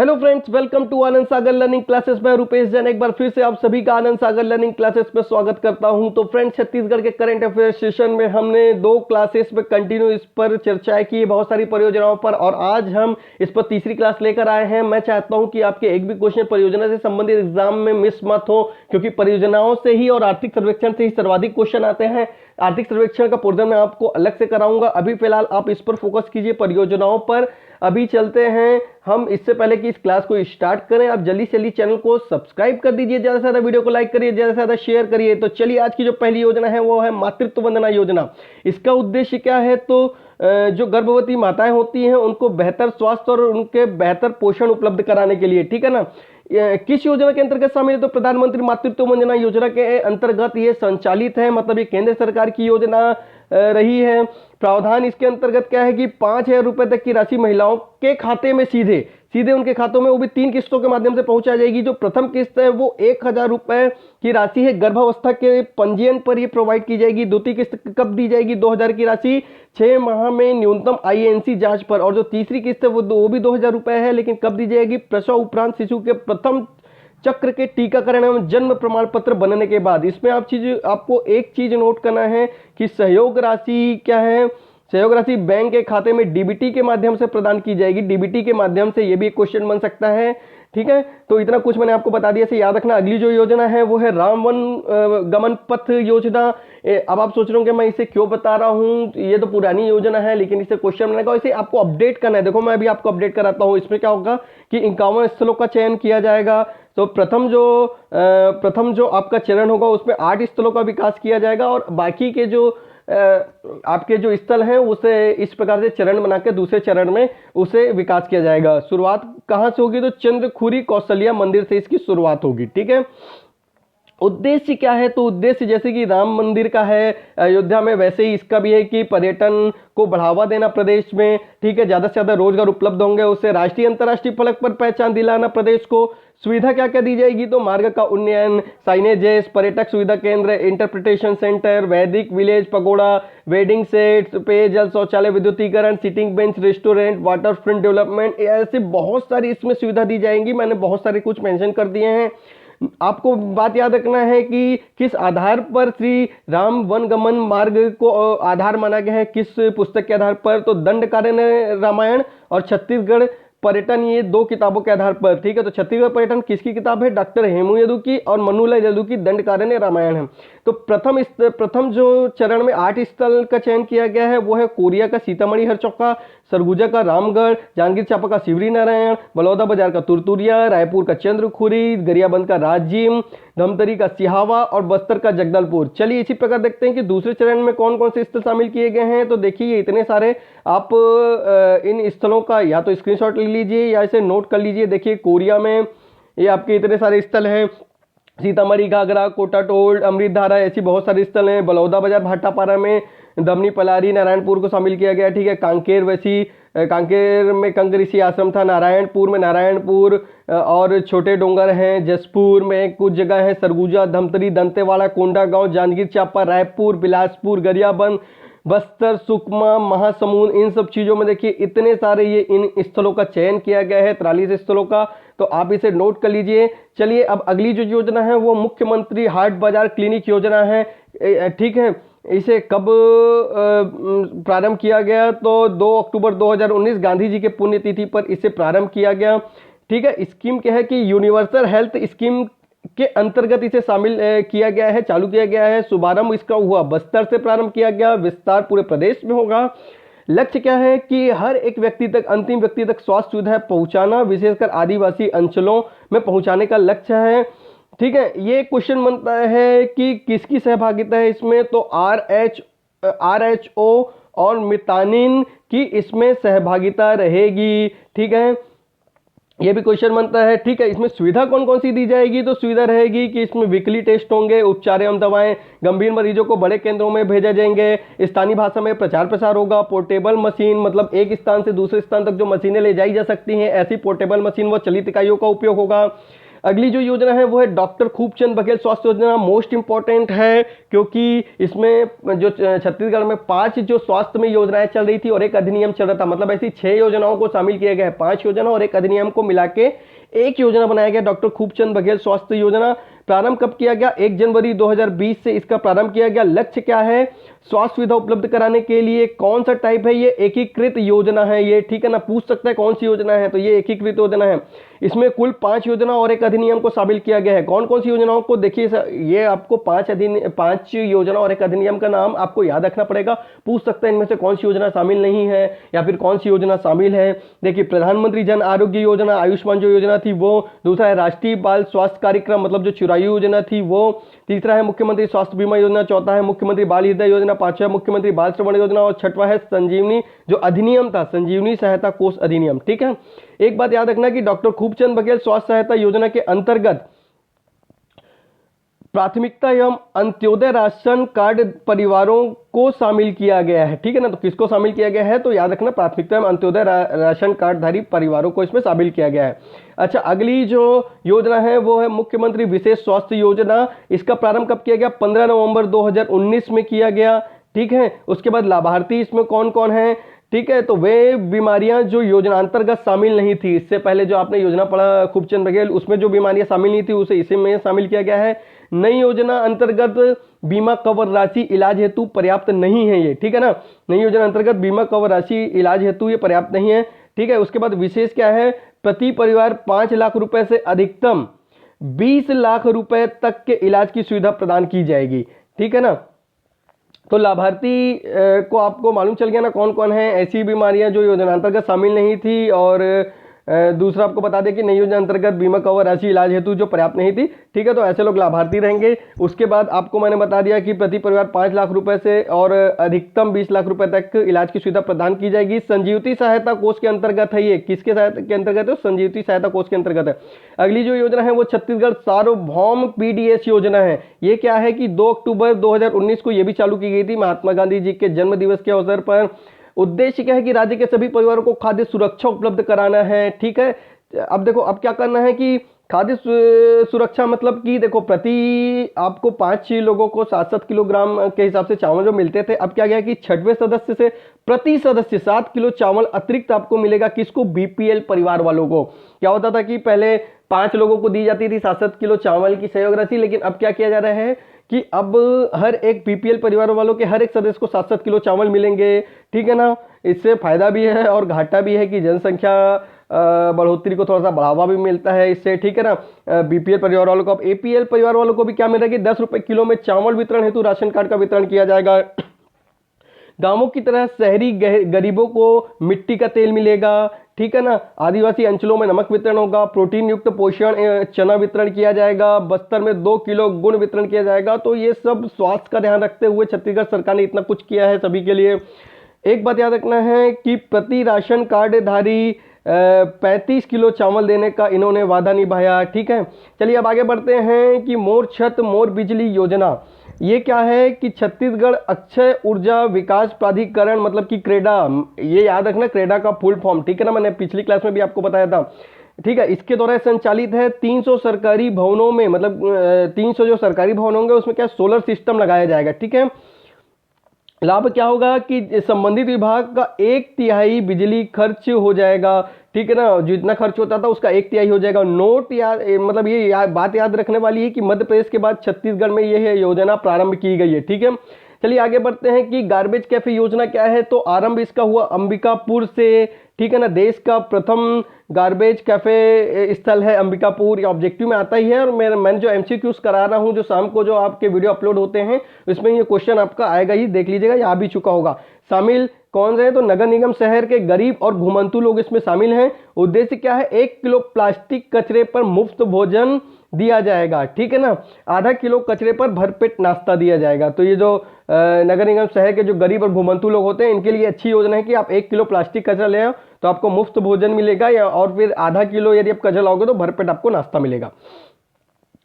Hello friends, welcome to Anand Sagar learning classes. मैं रुपेश जैन एक बार फिर से आप सभी का आनंद सागर लर्निंग क्लासेस पे स्वागत करता हूं। तो फ्रेंड्स, छत्तीसगढ़ के करंट अफेयर सेशन में हमने 2 क्लासेस में कंटिन्यू इस पर चर्चाएं की, बहुत सारी परियोजनाओं पर, और आज हम इस पर तीसरी क्लास लेकर आए हैं। मैं चाहता हूं कि आपके एक भी क्वेश्चन परियोजना से संबंधित एग्जाम में मिस मत हो, क्योंकि परियोजनाओं से ही और आर्थिक सर्वेक्षण से ही सर्वाधिक क्वेश्चन आते हैं। आर्थिक सर्वेक्षण का पोर्शन मैं आपको अलग से कराऊंगा, अभी फिलहाल आप इस पर फोकस कीजिए, परियोजनाओं पर। अभी चलते हैं हम। इससे पहले कि इस क्लास को स्टार्ट करें, आप जल्दी से जल्दी चैनल को सब्सक्राइब कर दीजिए, ज्यादा से ज्यादा वीडियो को लाइक करिए, ज्यादा से ज्यादा शेयर करिए। तो चलिए, आज की जो पहली योजना है वो है मातृत्व वंदना योजना। इसका उद्देश्य क्या है? तो जो गर्भवती माताएं होती हैं उनको बेहतर स्वास्थ्य और उनके बेहतर पोषण उपलब्ध कराने के लिए, ठीक है ना। किस योजना के अंतर्गत शामिल है? तो प्रधानमंत्री मातृत्व वंदना योजना के अंतर्गत ये संचालित है, मतलब ये केंद्र सरकार की योजना रही है। प्रावधान इसके अंतर्गत क्या है कि 5,000 रुपए तक की राशि महिलाओं के खाते में सीधे उनके खातों में, वो भी 3 किस्तों के माध्यम से पहुंचाई जाएगी। जो प्रथम किस्त है वो 1,000 रुपए की राशि है, गर्भावस्था के पंजीयन पर ये प्रोवाइड की जाएगी। द्वितीय किस्त कब दी जाएगी? 2,000 की राशि 6 माह में न्यूनतम INC जांच पर। और जो तीसरी किस्त है वो भी 2,000 रुपए है, लेकिन कब दी जाएगी? प्रसव उपरांत शिशु के प्रथम चक्र के टीकाकरण एवं जन्म प्रमाण पत्र बनने के बाद। इसमें आपको एक चीज नोट करना है कि सहयोग राशि क्या है। सहयोग राशि बैंक के खाते में DBT के माध्यम से प्रदान की जाएगी। DBT के माध्यम से, ये भी एक क्वेश्चन बन सकता है, ठीक है। तो इतना कुछ मैंने आपको बता दिया, से याद रखना। अगली जो योजना है वो है राम वन गमन पथ योजना। अब आप सोच रहे होंगे मैं इसे क्यों बता रहा हूँ, ये तो पुरानी योजना है, लेकिन इसे क्वेश्चन बनाने का, इसे आपको अपडेट करना है। देखो, मैं अभी आपको अपडेट कराता हूँ। इसमें क्या होगा कि 51 स्थलों का चयन किया जाएगा। तो प्रथम जो आपका चरण होगा उसमें 8 स्थलों का विकास किया जाएगा, और बाकी के जो आपके जो स्थल हैं उसे इस प्रकार से चरण बना के दूसरे चरण में उसे विकास किया जाएगा। शुरुआत कहां से होगी? तो चंद्रखुरी कौशल्या मंदिर से इसकी शुरुआत होगी, ठीक है। उद्देश्य क्या है? तो उद्देश्य जैसे कि राम मंदिर का है अयोध्या में, वैसे ही इसका भी है कि पर्यटन को बढ़ावा देना प्रदेश में, ठीक है। ज्यादा से ज्यादा रोजगार उपलब्ध होंगे, उससे राष्ट्रीय अंतर्राष्ट्रीय फलक पर पहचान दिलाना प्रदेश को। सुविधा क्या क्या दी जाएगी? तो मार्ग का उन्नयन, साइनेजेस, पर्यटक सुविधा केंद्र, इंटरप्रिटेशन सेंटर, वैदिक विलेज पगोड़ा, वेडिंग सेट्स, पेयजल, शौचालय, विद्युतीकरण, sitting bench, restaurant, water front development, ऐसे बहुत सारी इसमें सुविधा दी जाएंगी। मैंने बहुत सारे कुछ मेंशन कर दिए हैं। आपको बात याद रखना है कि किस आधार पर श्री राम वनगमन मार्ग को आधार माना गया है, किस पुस्तक के आधार पर? तो दंडकारण्य रामायण और छत्तीसगढ़ पर्यटन, ये 2 किताबों के आधार पर, ठीक है। तो छत्तीसगढ़ पर्यटन किसकी किताब है? डॉक्टर हेमू यदू की और मनुलाल यदू की दंडकारण्य रामायण है। तो प्रथम जो चरण में 8 स्थल का चयन किया गया है वो है कोरिया का सीतामढ़ी हरचौका, सरगुजा का रामगढ़, जांजगीर चांपा का शिवरी नारायण, बलौदा बाजार का तुरतुरिया, रायपुर का चंद्रखुरी, गरियाबंद का राजिम, धमतरी का सिहावा और बस्तर का जगदलपुर। चलिए इसी प्रकार देखते हैं कि दूसरे चरण में कौन कौन से स्थल शामिल किए गए हैं। तो देखिए, इतने सारे, आप इन स्थलों का या तो स्क्रीनशॉट ले लीजिए या इसे नोट कर लीजिए। देखिए, कोरिया में ये आपके इतने सारे स्थल हैं, सीतामढ़ी, घाघरा, कोटाटोल, अमृतधारा, ऐसी बहुत सारे स्थल हैं। बलौदा बाजार भाटापारा में धमनी, पलारी, नारायणपुर को शामिल किया गया, ठीक है। कांकेर, वैसी कांकेर में कंक ऋषि आश्रम था। नारायणपुर में नारायणपुर और छोटे डोंगर हैं। जसपुर में कुछ जगह है, सरगुजा, धमतरी, दंतेवाड़ा, कोंडागांव, जांजगीर चांपा, रायपुर, बिलासपुर, गरियाबंद, बस्तर, सुकमा, महासमुंद, इन सब चीज़ों में देखिए इतने सारे ये इन स्थलों का चयन किया गया है, 43 स्थलों का। तो आप इसे नोट कर लीजिए। चलिए, अब अगली जो योजना है वो मुख्यमंत्री हाट बाजार क्लिनिक योजना है, ठीक है। इसे कब प्रारंभ किया गया? तो 2 अक्टूबर 2019 गांधी जी के पुण्यतिथि पर इसे प्रारंभ किया गया, ठीक है। स्कीम क्या है कि यूनिवर्सल हेल्थ स्कीम के अंतर्गत इसे शामिल किया गया है, चालू किया गया है। शुभारंभ इसका हुआ बस्तर से प्रारंभ किया गया, विस्तार पूरे प्रदेश में होगा। लक्ष्य क्या है कि हर एक व्यक्ति तक, अंतिम व्यक्ति तक स्वास्थ्य सुविधाएं पहुंचाना, विशेषकर आदिवासी अंचलों में पहुंचाने का लक्ष्य है, ठीक है। ये क्वेश्चन बनता है कि किसकी सहभागिता है इसमें? तो RHO और मितानिन की इसमें सहभागिता रहेगी, ठीक है। ये भी क्वेश्चन बनता है, ठीक है। इसमें सुविधा कौन कौन सी दी जाएगी? तो सुविधा रहेगी कि इसमें वीकली टेस्ट होंगे, उपचार एवं दवाएं, गंभीर मरीजों को बड़े केंद्रों में भेजा जाएंगे, स्थानीय भाषा में प्रचार प्रसार होगा, पोर्टेबल मशीन, मतलब एक स्थान से दूसरे स्थान तक जो मशीनें ले जाई जा सकती हैं, ऐसी पोर्टेबल मशीन व चलित इकाइयों का उपयोग होगा। अगली जो योजना है वो है डॉक्टर खूबचंद बघेल स्वास्थ्य योजना। मोस्ट इंपॉर्टेंट है क्योंकि इसमें जो छत्तीसगढ़ में 5 जो स्वास्थ्य में योजनाएं चल रही थी और एक अधिनियम चल रहा था, मतलब ऐसी 6 योजनाओं को शामिल किया गया है। 5 योजना और एक अधिनियम को मिला के एक योजना बनाया गया, डॉक्टर खूबचंद बघेल स्वास्थ्य योजना। प्रारंभ कब किया गया? 1 जनवरी 2020 से इसका प्रारंभ किया गया। लक्ष्य क्या है? स्वास्थ्य सुविधा उपलब्ध कराने के लिए। कौन सा टाइप है ये? एकीकृत योजना है ये, ठीक है ना। पूछ सकता है कौन सी योजना है, तो ये एकीकृत योजना है। इसमें कुल 5 योजना और एक अधिनियम को शामिल किया गया है। कौन कौन सी योजनाओं को? देखिए ये आपको 5 योजना और एक अधिनियम का नाम आपको याद रखना पड़ेगा। पूछ सकता है इनमें से कौन सी योजना शामिल नहीं है या फिर कौन सी योजना शामिल है। देखिए प्रधानमंत्री जन आरोग्य योजना, आयुष्मान जो योजना थी वो। दूसरा है राष्ट्रीय बाल स्वास्थ्य कार्यक्रम, मतलब जो चिरायु योजना थी वो। तीसरा है मुख्यमंत्री स्वास्थ्य बीमा योजना। चौथा है मुख्यमंत्री बाल हृदय योजना। पांचवा है मुख्यमंत्री बाल श्रवण योजना और छठवां है संजीवनी जो अधिनियम था, संजीवनी सहायता कोष अधिनियम, ठीक है। एक बात याद रखना कि डॉक्टर खूबचंद बघेल स्वास्थ्य सहायता योजना के अंतर्गत प्राथमिकता एवं अंत्योदय राशन कार्ड परिवारों को शामिल किया गया है, ठीक है ना। तो किसको शामिल किया गया है? तो याद रखना प्राथमिकता एवं अंत्योदय राशन कार्डधारी परिवारों को इसमें शामिल किया गया है। अच्छा, अगली जो योजना है वो है मुख्यमंत्री विशेष स्वास्थ्य योजना। इसका प्रारंभ कब किया गया? 15 नवंबर 2019 में किया गया, ठीक है। उसके बाद लाभार्थी इसमें कौन कौन है, ठीक है। तो वे बीमारियां जो योजना अंतर्गत शामिल नहीं थी, इससे पहले जो आपने योजना पढ़ा खूबचंद बघेल, उसमें जो बीमारियां शामिल नहीं थी उसे इसी में शामिल किया गया है। नई योजना अंतर्गत बीमा कवर राशि इलाज हेतु पर्याप्त नहीं है ये, ठीक है ना। नई योजना अंतर्गत बीमा कवर राशि इलाज हेतु ये पर्याप्त नहीं है, ठीक है। उसके बाद विशेष क्या है? प्रति परिवार 5 लाख रुपए से अधिकतम 20 लाख रुपए तक के इलाज की सुविधा प्रदान की जाएगी, ठीक है ना। तो लाभार्थी को आपको मालूम चल गया ना कौन कौन है ऐसी बीमारियां जो योजना अंतर्गत शामिल नहीं थी। और दूसरा आपको बता दें कि नई योजना अंतर्गत बीमा कवर राशि इलाज हेतु जो पर्याप्त नहीं थी, ठीक है। तो ऐसे लोग लाभार्थी रहेंगे। उसके बाद आपको मैंने बता दिया कि प्रति परिवार 5 लाख रुपए से और अधिकतम 20 लाख रुपए तक इलाज की सुविधा प्रदान की जाएगी। संजीवनी सहायता कोष के अंतर्गत है ये। किसके सहायता के अंतर्गत है? संजीवनी सहायता कोष के अंतर्गत है। अगली जो योजना है वो छत्तीसगढ़ सार्वभौम पीडीएस योजना है। ये क्या है कि 2 अक्टूबर 2019 को ये भी चालू की गई थी महात्मा गांधी जी के जन्म दिवस के अवसर पर। उद्देश्य क्या है कि राज्य के सभी परिवारों को खाद्य सुरक्षा उपलब्ध कराना है, ठीक है। अब देखो अब क्या करना है कि खाद्य सुरक्षा मतलब कि देखो प्रति आपको 5 लोगों को 7-7 किलोग्राम के हिसाब से चावल जो मिलते थे, अब क्या गया कि 6वें सदस्य से प्रति सदस्य 7 किलो चावल अतिरिक्त आपको मिलेगा। किसको? बीपीएल परिवार वालों को। क्या होता था कि पहले 5 लोगों को दी जाती थी 7-7 किलो चावल की सहयोग राशि, लेकिन अब क्या किया जा रहा है कि अब हर एक बीपीएल परिवार वालों के हर एक सदस्य को 7-7 किलो चावल मिलेंगे, ठीक है ना। इससे फायदा भी है और घाटा भी है कि जनसंख्या बढ़ोतरी को थोड़ा सा बढ़ावा भी मिलता है इससे, ठीक है ना। बीपीएल परिवार वालों को, अब एपीएल परिवार वालों को भी क्या मिलेगा कि 10 रुपए किलो में चावल वितरण हेतु राशन कार्ड का वितरण किया जाएगा। गांवों की तरह शहरी गरीबों को मिट्टी का तेल मिलेगा, ठीक है ना। आदिवासी अंचलों में नमक वितरण होगा। प्रोटीन युक्त पोषण चना वितरण किया जाएगा। बस्तर में 2 किलो गुड़ वितरण किया जाएगा। तो ये सब स्वास्थ्य का ध्यान रखते हुए छत्तीसगढ़ सरकार ने इतना कुछ किया है सभी के लिए। एक बात याद रखना है कि प्रति राशन कार्डधारी 35 किलो चावल देने का इन्होंने वादा निभाया, ठीक है। चलिए अब आगे बढ़ते हैं कि मोर छत मोर बिजली योजना। ये क्या है कि छत्तीसगढ़ अक्षय ऊर्जा विकास प्राधिकरण मतलब कि क्रेडा, ये याद रखना क्रेडा का फुल फॉर्म, ठीक है ना। मैंने पिछली क्लास में भी आपको बताया था, ठीक है। इसके द्वारा संचालित है। 300 सरकारी भवनों में, मतलब 300 जो सरकारी भवन होंगे उसमें क्या सोलर सिस्टम लगाया जाएगा, ठीक है। लाभ क्या होगा कि संबंधित विभाग का 1/3 बिजली खर्च हो जाएगा, ठीक है ना। जितना खर्च होता था उसका 1/3 हो जाएगा। नोट याद मतलब ये बात याद रखने वाली है कि मध्य प्रदेश के बाद छत्तीसगढ़ में यह योजना प्रारंभ की गई है, ठीक है। चलिए आगे बढ़ते हैं कि गार्बेज कैफे योजना क्या है। तो आरंभ इसका हुआ अंबिकापुर से, ठीक है ना। देश का प्रथम गार्बेज कैफे स्थल है अंबिकापुर, ये ऑब्जेक्टिव में आता ही है। और मैंने जो एमसीक्यूज करा रहा हूँ जो शाम को जो आपके वीडियो अपलोड होते हैं उसमें ये क्वेश्चन आपका आएगा ही, देख लीजिएगा, ये आ भी चुका होगा। शामिल कौन से हैं? तो नगर निगम शहर के गरीब और घुमंतु लोग इसमें शामिल हैं। उद्देश्य क्या है? 1 किलो प्लास्टिक कचरे पर मुफ्त भोजन दिया जाएगा, ठीक है ना। आधा किलो कचरे पर भरपेट नाश्ता दिया जाएगा। तो ये जो नगर निगम शहर के जो गरीब और घुमंतु लोग होते हैं इनके लिए अच्छी योजना है कि आप 1 किलो प्लास्टिक कचरा ले आओ तो आपको मुफ्त भोजन मिलेगा, या और फिर आधा किलो यदि आप कचरा लाओगे तो भरपेट आपको नाश्ता मिलेगा।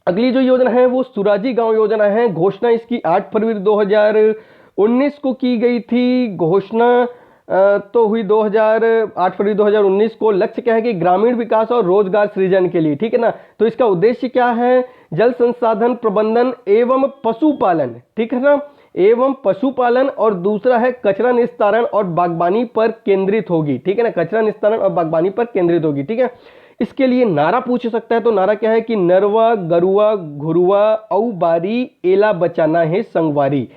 अगली जो योजना है वो सुराजी गांव योजना है। घोषणा इसकी 8 फरवरी 2019 को की गई थी। घोषणा तो हुई 8 फरवरी 2019 को। लक्ष्य क्या है कि ग्रामीण विकास और रोजगार सृजन के लिए, ठीक है ना। तो इसका उद्देश्य क्या है, जल संसाधन प्रबंधन एवं पशुपालन, ठीक है ना, एवं पशुपालन, और दूसरा है कचरा निस्तारण और बागवानी पर केंद्रित होगी, ठीक है ना, कचरा निस्तारण और बागवानी पर केंद्रित होगी, ठीक है। इसके लिए नारा पूछ सकता है, तो नारा क्या है कि नरवा गरुआ घुरुआ औ बारी एला बचाना है संगवारी।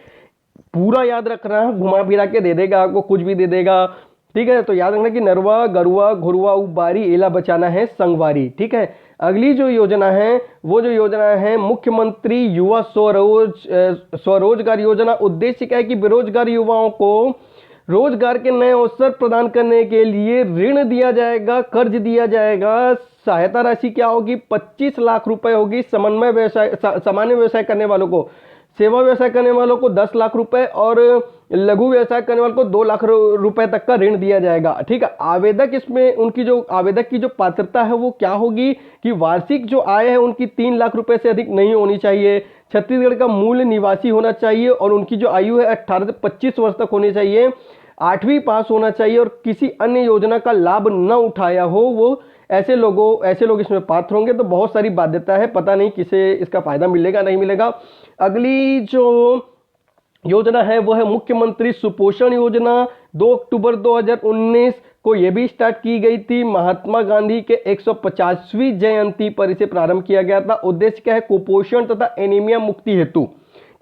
पूरा याद रखना, घुमा फिरा के दे देगा आपको, कुछ भी दे देगा, ठीक है। तो याद रखना कि नरवा गरुआ घुरुआ औ बारी एला बचाना है संगवारी, ठीक है। अगली जो योजना है वो जो योजना है मुख्यमंत्री युवा स्वरोजगार योजना। उद्देश्य क्या है कि बेरोजगार युवाओं को रोजगार के नए अवसर प्रदान करने के लिए ऋण दिया जाएगा, कर्ज दिया जाएगा। सहायता राशि क्या होगी, 25 लाख रुपए होगी। समन्वय व्यवसाय, सामान्य व्यवसाय करने वालों को, सेवा व्यवसाय करने वालों को 10 लाख रुपए और लघु व्यवसाय करने वालों को 2 लाख रुपए तक का ऋण दिया जाएगा, ठीक है। आवेदक, इसमें उनकी जो आवेदक की जो पात्रता है वो क्या होगी कि वार्षिक जो आय है उनकी 3 लाख रुपए से अधिक नहीं होनी चाहिए, छत्तीसगढ़ का मूल निवासी होना चाहिए, और उनकी जो आयु है 18 से 25 वर्ष तक होनी चाहिए, 8वीं पास होना चाहिए, और किसी अन्य योजना का लाभ न उठाया हो, वो ऐसे लोग इसमें पात्र होंगे। तो बहुत सारी बाध्यता है, पता नहीं किसे इसका फायदा मिलेगा नहीं मिलेगा। अगली जो योजना है वो है मुख्यमंत्री सुपोषण योजना। 2 अक्टूबर 2019 को यह भी स्टार्ट की गई थी। महात्मा गांधी के 150वीं जयंती पर इसे प्रारंभ किया गया था। उद्देश्य क्या है, कुपोषण तथा एनीमिया मुक्ति हेतु,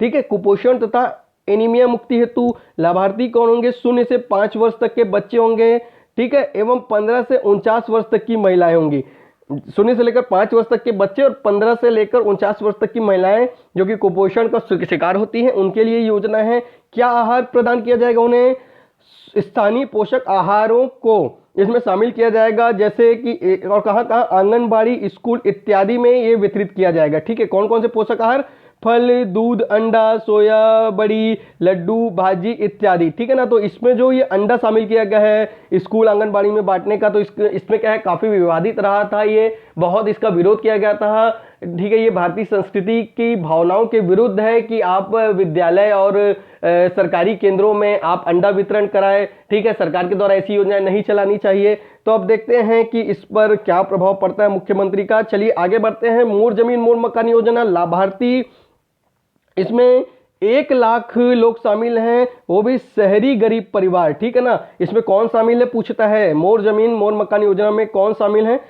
ठीक है, कुपोषण तथा एनीमिया मुक्ति हेतु लाभार्थी कौन होंगे, 0 से 5 वर्ष तक के बच्चे होंगे, ठीक है, एवं 15 से 49 वर्ष तक की महिलाएं होंगी। 0 से लेकर 5 वर्ष तक के बच्चे और 15 से लेकर 49 वर्ष तक की महिलाएं जो कि कुपोषण का शिकार होती हैं, उनके लिए योजना है। क्या आहार प्रदान किया जाएगा उन्हें, स्थानीय पोषक आहारों को इसमें शामिल किया जाएगा, जैसे कि और कहाँ कहाँ, आंगनबाड़ी, स्कूल इत्यादि में ये वितरित किया जाएगा, ठीक है। कौन कौन से पोषक आहार, फल, दूध, अंडा, सोया बड़ी, लड्डू, भाजी इत्यादि, ठीक है ना। तो इसमें जो ये अंडा शामिल किया गया है स्कूल आंगनबाड़ी में बांटने का, तो इसमें क्या है, काफी विवादित रहा था ये, बहुत इसका विरोध किया गया था, ठीक है। ये भारतीय संस्कृति की भावनाओं के विरुद्ध है कि आप विद्यालय और सरकारी केंद्रों में आप अंडा वितरण कराएं, ठीक है। सरकार के द्वारा ऐसी योजनाएं नहीं चलानी चाहिए। तो अब देखते हैं कि इस पर क्या प्रभाव पड़ता है मुख्यमंत्री का। चलिए आगे बढ़ते हैं। मोर जमीन मोर मकान योजना, लाभार्थी इसमें 1 लाख लोग शामिल हैं, वो भी शहरी गरीब परिवार, ठीक है ना। इसमें कौन शामिल है पूछता है, मोर जमीन मोर मकान योजना में कौन शामिल है,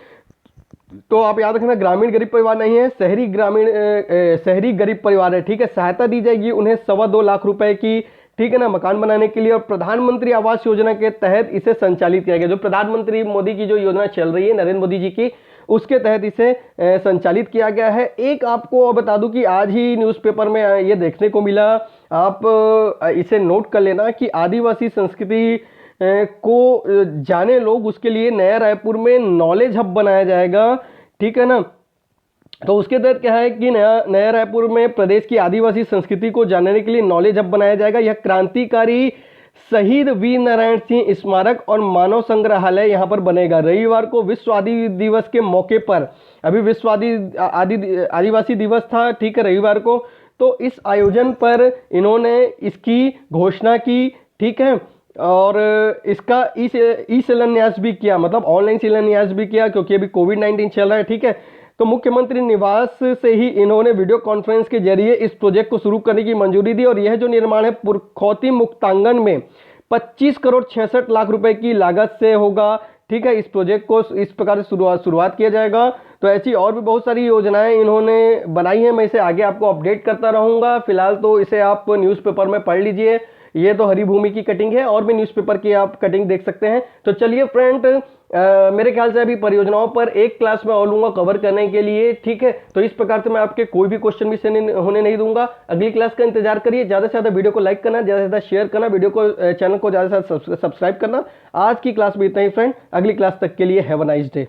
तो आप याद रखना ग्रामीण गरीब परिवार नहीं है, शहरी गरीब परिवार है, ठीक है। सहायता दी जाएगी उन्हें 2.25 लाख रुपए की, ठीक है ना, मकान बनाने के लिए। और प्रधानमंत्री आवास योजना के तहत इसे संचालित किया गया। जो प्रधानमंत्री मोदी की जो योजना चल रही है, नरेंद्र मोदी जी की, उसके तहत इसे संचालित किया गया है। एक आपको बता दूं कि आज ही न्यूज़पेपर में ये देखने को मिला, आप इसे नोट कर लेना कि आदिवासी संस्कृति को जाने लोग, उसके लिए नया रायपुर में नॉलेज हब बनाया जाएगा, ठीक है ना। तो उसके तहत क्या है कि नया रायपुर में प्रदेश की आदिवासी संस्कृति को जानने के लिए नॉलेज हब बनाया जाएगा। यह क्रांतिकारी शहीद वीर नारायण सिंह स्मारक और मानव संग्रहालय यहाँ पर बनेगा। रविवार को विश्व आदिवासी दिवस के मौके पर, अभी विश्व आदिवासी दिवस था, ठीक है, रविवार को, तो इस आयोजन पर इन्होंने इसकी घोषणा की, ठीक है। और इसका ई शिलान्यास भी किया, मतलब ऑनलाइन शिलान्यास भी किया, क्योंकि अभी कोविड-19 चल रहा है, ठीक है। तो मुख्यमंत्री निवास से ही इन्होंने वीडियो कॉन्फ्रेंस के जरिए इस प्रोजेक्ट को शुरू करने की मंजूरी दी। और यह जो निर्माण है पुरखौती मुक्तांगन में 25 करोड़ 66 लाख रुपए की लागत से होगा, ठीक है। इस प्रोजेक्ट को इस प्रकार से शुरुआत किया जाएगा। तो ऐसी और भी बहुत सारी योजनाएं इन्होंने बनाई हैं, मैं इसे आगे आपको अपडेट करता रहूंगा। फिलहाल तो इसे आप न्यूज़पेपर में पढ़ लीजिए। ये तो हरी भूमि की कटिंग है, और भी न्यूज़पेपर की आप कटिंग देख सकते हैं। तो चलिए फ्रेंड, मेरे ख्याल से अभी परियोजनाओं पर एक क्लास में और लूंगा कवर करने के लिए, ठीक है। तो इस प्रकार से मैं आपके कोई भी क्वेश्चन मिस होने नहीं दूंगा। अगली क्लास का इंतजार करिए। ज़्यादा से ज़्यादा वीडियो को लाइक करना, ज़्यादा से ज़्यादा शेयर करना, वीडियो को चैनल को ज़्यादा से ज़्यादा सब्सक्राइब करना। आज की क्लास में इतना ही फ्रेंड, अगली क्लास तक के लिए हैव अ नाइस डे।